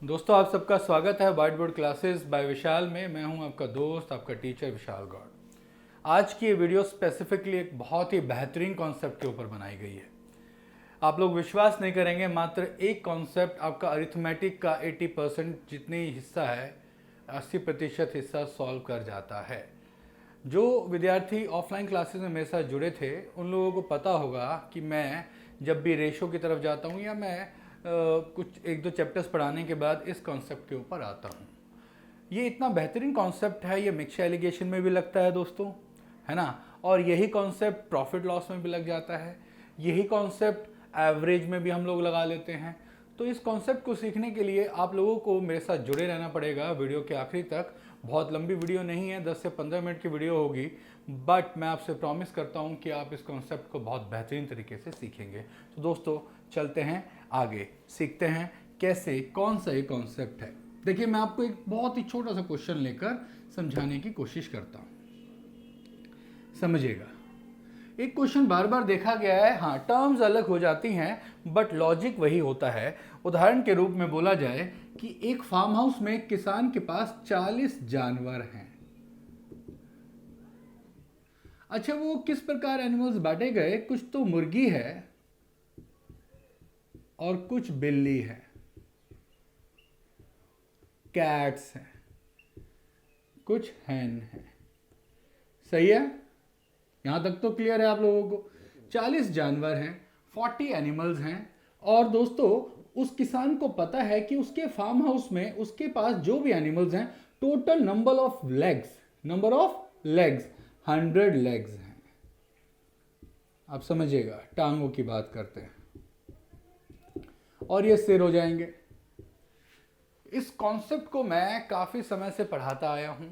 दोस्तों आप सबका स्वागत है वाइट बोर्ड क्लासेस बाय विशाल में। मैं हूं आपका दोस्त, आपका टीचर विशाल गौड़। आज की ये वीडियो स्पेसिफिकली एक बहुत ही बेहतरीन कॉन्सेप्ट के ऊपर बनाई गई है। आप लोग विश्वास नहीं करेंगे, मात्र एक कॉन्सेप्ट आपका अरिथमेटिक का 80% जितनी हिस्सा है, 80% हिस्सा सॉल्व कर जाता है। जो विद्यार्थी ऑफलाइन क्लासेस में मेरे साथ जुड़े थे उन लोगों को पता होगा कि मैं जब भी रेशो की तरफ जाता हूँ या मैं कुछ एक दो चैप्टर्स पढ़ाने के बाद इस कॉन्सेप्ट के ऊपर आता हूँ। ये इतना बेहतरीन कॉन्सेप्ट है, ये मिक्स एलिगेशन में भी लगता है दोस्तों, है ना। और यही कॉन्सेप्ट प्रॉफिट लॉस में भी लग जाता है, यही कॉन्सेप्ट एवरेज में भी हम लोग लगा लेते हैं। तो इस कॉन्सेप्ट को सीखने के लिए आप लोगों को मेरे साथ जुड़े रहना पड़ेगा वीडियो के आखिरी तक। बहुत लंबी वीडियो नहीं है, 10 से 15 मिनट की वीडियो होगी, बट मैं आपसे प्रॉमिस करता हूँ कि आप इस कॉन्सेप्ट को बहुत बेहतरीन तरीके से सीखेंगे। तो दोस्तों चलते हैं आगे, सीखते हैं कैसे, कौन सा ये कॉन्सेप्ट है। देखिए मैं आपको एक बहुत ही छोटा सा क्वेश्चन लेकर समझाने की कोशिश करता हूँ, समझिएगा। एक क्वेश्चन बार बार देखा गया है, हाँ टर्म्स अलग हो जाती हैं बट लॉजिक वही होता है। उदाहरण के रूप में बोला जाए कि एक फार्म हाउस में एक किसान के पास 40 जानवर हैं। अच्छा, वो किस प्रकार एनिमल्स बांटे गए? कुछ तो मुर्गी है और कुछ बिल्ली है, कैट्स हैं, कुछ हैन है। सही है, यहां तक तो क्लियर है आप लोगों को। 40 जानवर हैं, 40 एनिमल्स हैं, और दोस्तों उस किसान को पता है कि उसके फार्म हाउस में उसके पास जो भी एनिमल्स हैं, total number of legs 100 legs हैं। आप समझिएगा, टांगों की बात करते हैं, और ये सिर हो जाएंगे। इस कॉन्सेप्ट को मैं काफी समय से पढ़ाता आया हूं।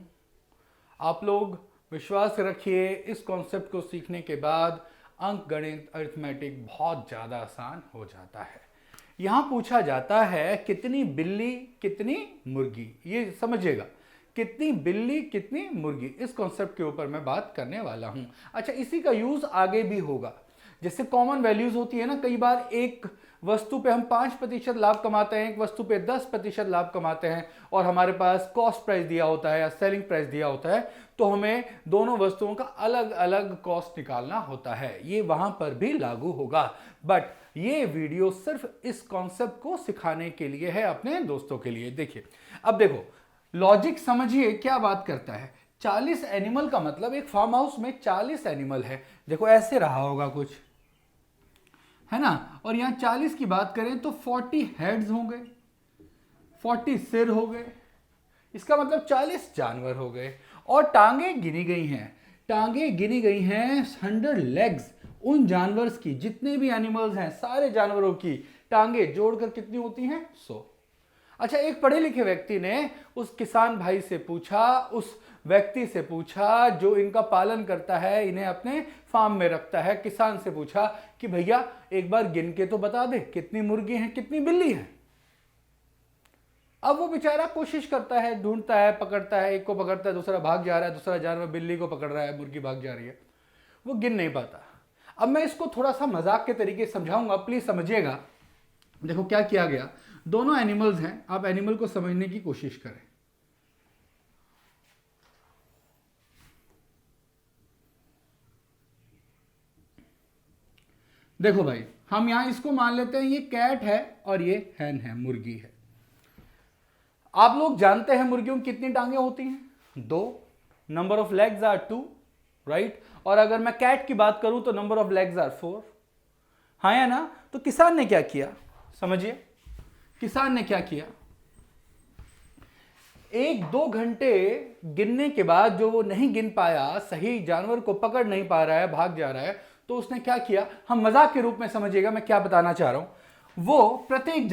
आप लोग विश्वास रखिए, इस कॉन्सेप्ट को सीखने के बाद अंक गणित अरिथमेटिक बहुत ज़्यादा आसान हो जाता है। यहाँ पूछा जाता है कितनी बिल्ली कितनी मुर्गी, ये समझिएगा, कितनी बिल्ली कितनी मुर्गी, इस कॉन्सेप्ट के ऊपर मैं बात करने वाला हूँ। अच्छा, इसी का यूज़ आगे भी होगा। जैसे कॉमन वैल्यूज होती है ना, कई बार एक वस्तु पे हम 5% लाभ कमाते हैं, एक वस्तु पे 10% लाभ कमाते हैं, और हमारे पास कॉस्ट प्राइस दिया होता है या सेलिंग प्राइस दिया होता है, तो हमें दोनों वस्तुओं का अलग अलग कॉस्ट निकालना होता है। ये वहां पर भी लागू होगा, बट ये वीडियो सिर्फ इस कॉन्सेप्ट को सिखाने के लिए है, अपने दोस्तों के लिए। देखिए अब देखो, लॉजिक समझिए क्या बात करता है। 40 एनिमल का मतलब एक फार्म हाउस में 40 एनिमल है। देखो ऐसे रहा होगा कुछ, है ना, और यहां 40 की बात करें तो 40 हेड्स हो गए, 40 सिर हो गए, इसका मतलब 40 जानवर हो गए। और टांगे गिनी गई हैं, टांगे गिनी गई हैं 100 लेग्स, उन जानवर्स की, जितने भी एनिमल्स हैं सारे जानवरों की टांगे जोड़कर कितनी होती हैं? 100। अच्छा, एक पढ़े लिखे व्यक्ति ने उस किसान भाई से पूछा, उस व्यक्ति से पूछा जो इनका पालन करता है, इन्हें अपने फार्म में रखता है, किसान से पूछा कि भैया एक बार गिन के तो बता दे कितनी मुर्गी हैं कितनी बिल्ली हैं। अब वो बेचारा कोशिश करता है, ढूंढता है, पकड़ता है, एक को पकड़ता है, दूसरा भाग जा रहा है, दूसरा जानवर बिल्ली को पकड़ रहा है, मुर्गी भाग जा रही है, वो गिन नहीं पाता। अब मैं इसको थोड़ा सा मजाक के तरीके से समझाऊंगा, प्लीज समझिएगा। देखो क्या किया गया, दोनों एनिमल्स हैं, आप एनिमल को समझने की कोशिश करें। देखो भाई, हम यहां इसको मान लेते हैं ये कैट है और ये हैन है, मुर्गी है। आप लोग जानते हैं मुर्गियों की कितनी टांगे होती हैं? 2। Number of legs are 2, right. और अगर मैं कैट की बात करूं तो नंबर ऑफ लेग्स आर 4, हाँ या ना। तो किसान ने क्या किया, समझिए, किसान ने क्या किया, 1-2 घंटे गिनने के बाद जो वो नहीं गिन पाया, सही जानवर को पकड़ नहीं पा रहा है, भाग जा रहा है, तो उसने क्या किया, हम मजाक के रूप में समझिएगा मैं क्या बताना चाह रहा हूं, वो प्रत्येक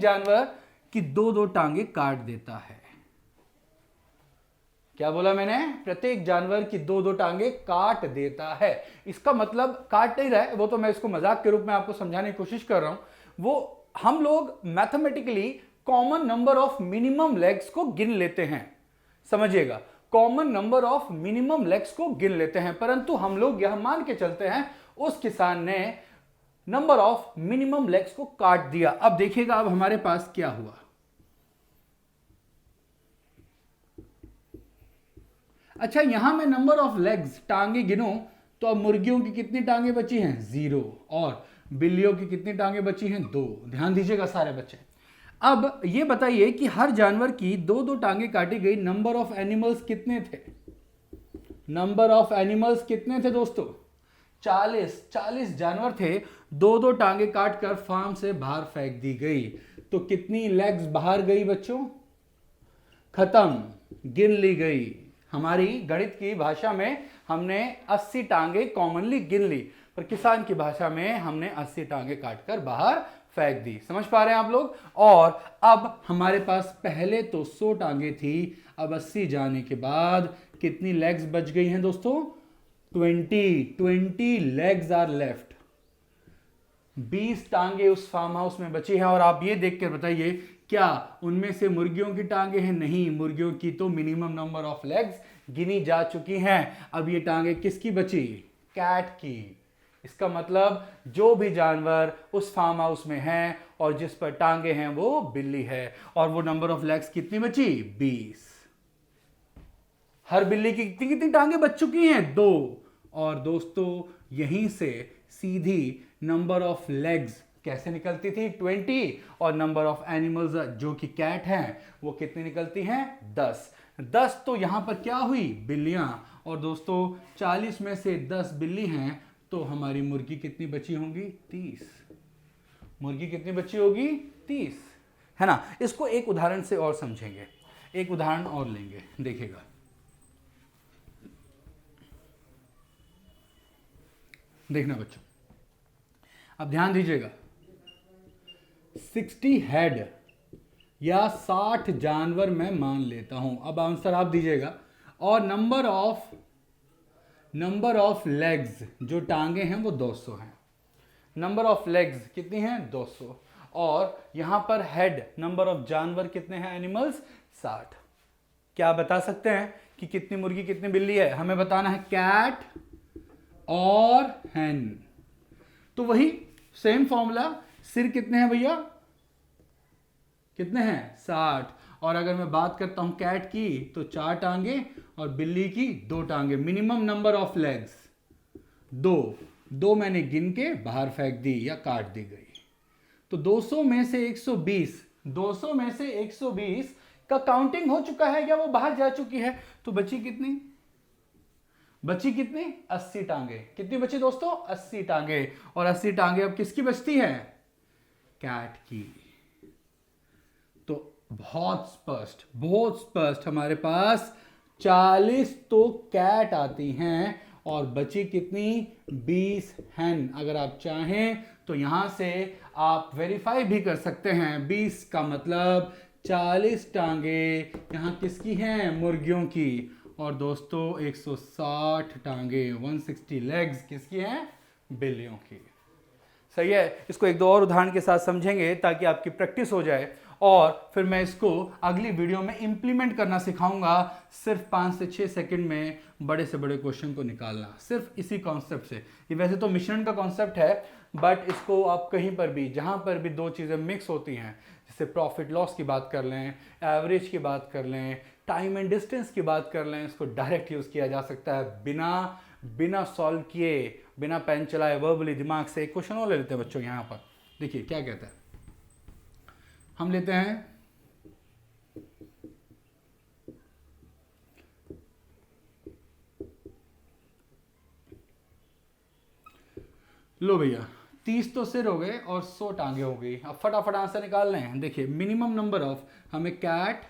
जानवर की 2-2 टांगे काट देता है। क्या बोला मैंने? प्रत्येक जानवर की 2-2 टांगे काट देता है। इसका मतलब काट नहीं रहा है, वो तो मैं इसको मजाक के रूप में आपको समझाने की कोशिश कर रहा हूं। वो हम लोग mathematically common number of minimum legs को गिन लेते हैं, समझिएगा, common number of minimum legs को गिन लेते हैं, परंतु हम लोग यह मान के चलते हैं उस किसान ने नंबर ऑफ मिनिमम लेग्स को काट दिया। अब देखिएगा अब हमारे पास क्या हुआ, अच्छा, यहां मैं नंबर ऑफ लेग्स, टांगे गिनूं तो अब मुर्गियों की कितनी टांगे बची हैं? 0। और बिल्लियों की कितनी टांगे बची हैं? 2। ध्यान दीजिएगा सारे बच्चे। अब ये बताइए कि हर जानवर की 2-2 टांगे काटी गई, नंबर ऑफ एनिमल्स कितने थे? नंबर ऑफ एनिमल्स कितने थे दोस्तों? 40 जानवर थे, 2-2 टांगे काटकर फार्म से बाहर फेंक दी गई। तो कितनी लेग्स बाहर गई बच्चों? खत्म, गिन ली गई। हमारी गणित की भाषा में हमने 80 टांगे कॉमनली गिन ली, पर किसान की भाषा में हमने 80 टांगे काटकर बाहर फेंक दी। समझ पा रहे हैं आप लोग? और अब हमारे पास पहले तो 100 टांगे थी, अब 80 जाने के बाद कितनी लेग्स बच गई हैं दोस्तों? 20 लेग्स आर लेफ्ट। 20 टांगे उस फार्म हाउस में बची हैं। और आप ये देखकर बताइए, क्या उनमें से मुर्गियों की टांगे हैं? नहीं, मुर्गियों की तो मिनिमम नंबर ऑफ लेग्स गिनी जा चुकी हैं। अब ये टांगे किसकी बची? कैट की। इसका मतलब जो भी जानवर उस फार्म हाउस में है और जिस पर टांगे हैं वो बिल्ली है। और वो नंबर ऑफ लेग्स कितनी बची? 20। हर बिल्ली की कितनी कितनी टांगे बच चुकी हैं? 2। और दोस्तों यहीं से सीधी नंबर ऑफ लेग्स कैसे निकलती थी? 20। और नंबर ऑफ एनिमल्स जो कि कैट हैं वो कितनी निकलती हैं? 10। 10 तो यहां पर क्या हुई? बिल्लियां। और दोस्तों 40 में से 10 बिल्ली हैं, तो हमारी मुर्गी कितनी बची होंगी? 30। मुर्गी कितनी बची होगी? 30, है ना। इसको एक उदाहरण से और समझेंगे, एक उदाहरण और लेंगे, देखिएगा। देखना बच्चों, अब ध्यान दीजिएगा। 60 हेड या 60 जानवर मैं मान लेता हूं। अब आंसर आप दीजिएगा। और नंबर ऑफ लेग्स, जो टांगे हैं वो 200 हैं। नंबर ऑफ लेग्स कितनी हैं? 200। और यहां पर हेड, नंबर ऑफ जानवर कितने हैं? एनिमल्स 60। क्या बता सकते हैं कि कितनी मुर्गी कितनी बिल्ली है? हमें बताना है कैट और हैन। तो वही सेम फॉर्मूला। सिर कितने हैं भैया? कितने हैं? 60। और अगर मैं बात करता हूं कैट की तो 4 टांगे और बिल्ली की 2 टांगे। मिनिमम नंबर ऑफ लेग्स 2 मैंने गिन के बाहर फेंक दी या काट दी गई। तो 200 में से 120 का काउंटिंग हो चुका है या वो बाहर जा चुकी है। तो बची कितनी? 80 टांगे। कितनी बची दोस्तों? 80 टांगे। और 80 टांगे अब किसकी बचती है? कैट की। तो बहुत स्पष्ट हमारे पास 40 तो कैट आती हैं और बची कितनी? 20 हैन। अगर आप चाहें तो यहां से आप वेरीफाई भी कर सकते हैं। 20 का मतलब 40 टांगे यहां किसकी हैं? मुर्गियों की। और दोस्तों 160 टांगे, 160 लेग्स किसकी हैं? बिल्लियों की। सही है। इसको एक दो और उदाहरण के साथ समझेंगे ताकि आपकी प्रैक्टिस हो जाए, और फिर मैं इसको अगली वीडियो में इंप्लीमेंट करना सिखाऊंगा। सिर्फ 5 से 6 सेकंड में बड़े से बड़े क्वेश्चन को निकालना, सिर्फ इसी कॉन्सेप्ट से। ये वैसे तो मिश्रण का कॉन्सेप्ट है, बट इसको आप कहीं पर भी, जहां पर भी दो चीज़ें मिक्स होती हैं, जैसे प्रॉफिट लॉस की बात कर लें, एवरेज की बात कर लें, टाइम एंड डिस्टेंस की बात कर लें, इसको डायरेक्ट यूज़ किया जा सकता है बिना सॉल्व किए, बिना पेन चलाए, वर्बली दिमाग से। एक क्वेश्चन और ले लेते हैं बच्चों यहाँ पर। देखिए क्या कहता है। हम लेते हैं लो भैया, 30 तो सिर हो गए और 100 टांगे हो गई। अब फटाफट आंसर निकाल रहे हैं। देखिए मिनिमम नंबर ऑफ, हमें कैट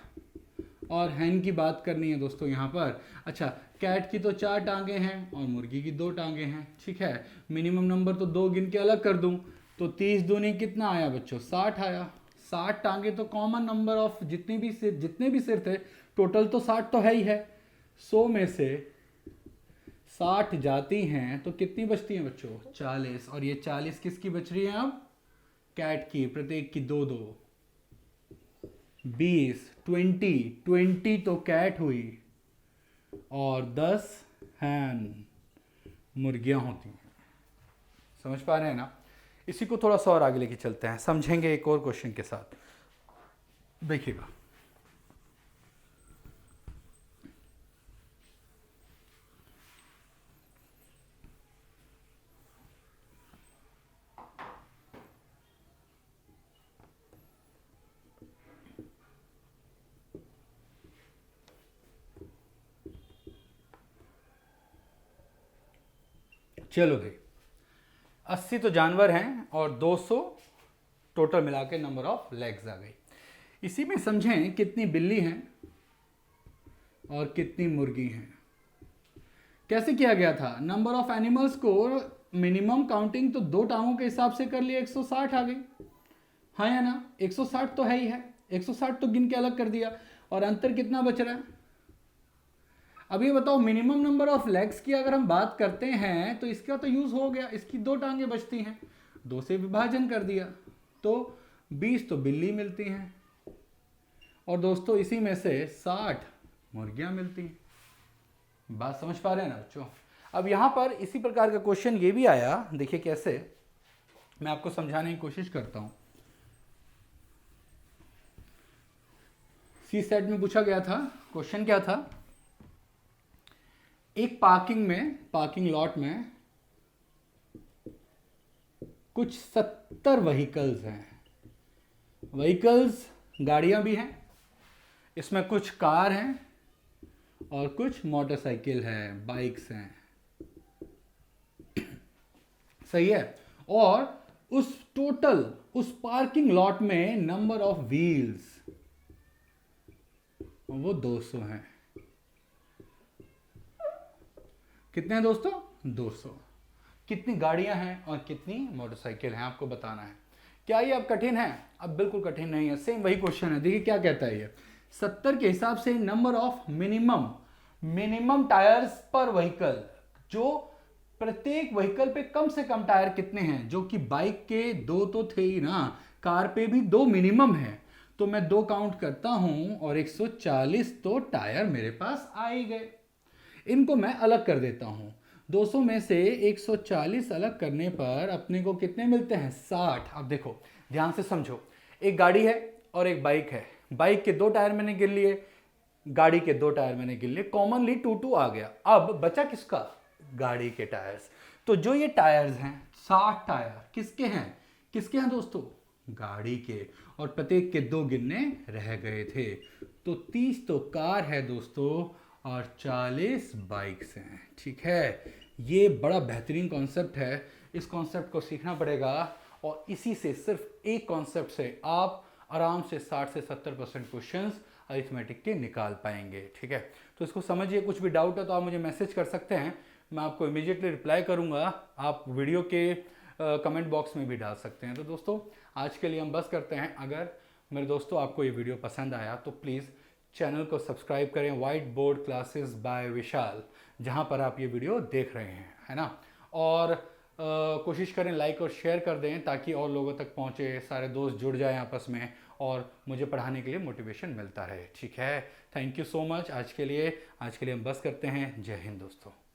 और हैन की बात करनी है दोस्तों यहाँ पर। अच्छा, कैट की तो 4 टांगे हैं और मुर्गी की 2 टांगे हैं, ठीक है। मिनिमम नंबर तो 2 गिन के अलग कर दूं तो 30 दूनी कितना आया बच्चों? 60 आया। 60 टांगे तो कॉमन नंबर ऑफ जितने भी सिर थे, टोटल तो 60 तो है ही है। 100 में से 60 जाती हैं तो कितनी बचती हैं बच्चों? 40। और ये 40 किसकी बच रही है अब? कैट की। प्रत्येक की 2-2, 20, 20 तो कैट हुई और 10 हैन मुर्गियां होती हैं। समझ पा रहे हैं ना? इसी को थोड़ा सा और आगे लेके चलते हैं, समझेंगे एक और क्वेश्चन के साथ। देखिएगा, चलो भाई, 80 तो जानवर हैं और 200 टोटल मिला के नंबर ऑफ लेग्स आ गई। इसी में समझें कितनी बिल्ली हैं और कितनी मुर्गी हैं। कैसे किया गया था? नंबर ऑफ एनिमल्स को मिनिमम काउंटिंग तो 2 टांगों के हिसाब से कर लिया, 160 आ गई, हाँ या ना? 160 तो है ही है, 160 तो गिन के अलग कर दिया, और अंतर कितना बच रहा है? अब ये बताओ, मिनिमम नंबर ऑफ लेग्स की अगर हम बात करते हैं तो इसका तो यूज हो गया, इसकी 2 टांगें बचती हैं, 2 से विभाजन कर दिया तो 20 तो बिल्ली मिलती हैं, और दोस्तों इसी में से 60 मुर्गियां मिलती हैं। बात समझ पा रहे हैं ना बच्चों? अब यहां पर इसी प्रकार का क्वेश्चन ये भी आया, देखिए कैसे, मैं आपको समझाने की कोशिश करता हूं। सी सेट में पूछा गया था, क्वेश्चन क्या था, एक पार्किंग लॉट में कुछ 70 व्हीकल्स हैं। व्हीकल्स गाड़ियां भी हैं, इसमें कुछ कार हैं और कुछ मोटरसाइकिल है, बाइक्स हैं, सही है। और उस पार्किंग लॉट में नंबर ऑफ व्हील्स वो 200 हैं। कितने हैं दोस्तों? 200। कितनी गाड़ियां हैं और कितनी मोटरसाइकिल हैं आपको बताना है। क्या ये अब कठिन है? अब बिल्कुल कठिन नहीं है, सेम वही क्वेश्चन है। देखिए क्या कहता है ये, 70 के हिसाब से नंबर ऑफ मिनिमम टायर्स पर व्हीकल, जो प्रत्येक व्हीकल पे कम से कम टायर कितने हैं, जो कि बाइक के 2 तो थे ही ना, कार पे भी 2 मिनिमम है, तो मैं 2 काउंट करता हूं और 140 तो टायर मेरे पास आ ही गए। इनको मैं अलग कर देता हूं, 200 में से 140 अलग करने पर अपने को कितने मिलते हैं? 60। अब देखो ध्यान से समझो, एक गाड़ी है और एक बाइक है, बाइक के 2 टायर मैंने गिन लिए, गाड़ी के 2 टायर मैंने गिन लिए, कॉमनली 2 आ गया। अब बचा किसका? गाड़ी के टायर्स। तो जो ये टायर्स हैं, 60 टायर किसके हैं दोस्तों? गाड़ी के, और प्रत्येक के 2 गिनने रह गए थे, तो 30 तो कार है दोस्तों और 40 बाइक्स हैं। ठीक है, ये बड़ा बेहतरीन कॉन्सेप्ट है, इस कॉन्सेप्ट को सीखना पड़ेगा, और इसी से, सिर्फ एक कॉन्सेप्ट से आप आराम से 60 से 70% क्वेश्चंस अरिथमेटिक के निकाल पाएंगे। ठीक है, तो इसको समझिए। कुछ भी डाउट है तो आप मुझे मैसेज कर सकते हैं, मैं आपको इमीडिएटली रिप्लाई करूंगा। आप वीडियो के कमेंट बॉक्स में भी डाल सकते हैं। तो दोस्तों आज के लिए हम बस करते हैं। अगर मेरे दोस्तों आपको ये वीडियो पसंद आया तो प्लीज़ चैनल को सब्सक्राइब करें, व्हाइट बोर्ड क्लासेस बाय विशाल, जहां पर आप ये वीडियो देख रहे हैं, है ना। और कोशिश करें लाइक और शेयर कर दें ताकि और लोगों तक पहुंचे, सारे दोस्त जुड़ जाएं आपस में और मुझे पढ़ाने के लिए मोटिवेशन मिलता रहे। ठीक है, थैंक यू सो मच। आज के लिए हम बस करते हैं। जय हिंद दोस्तों।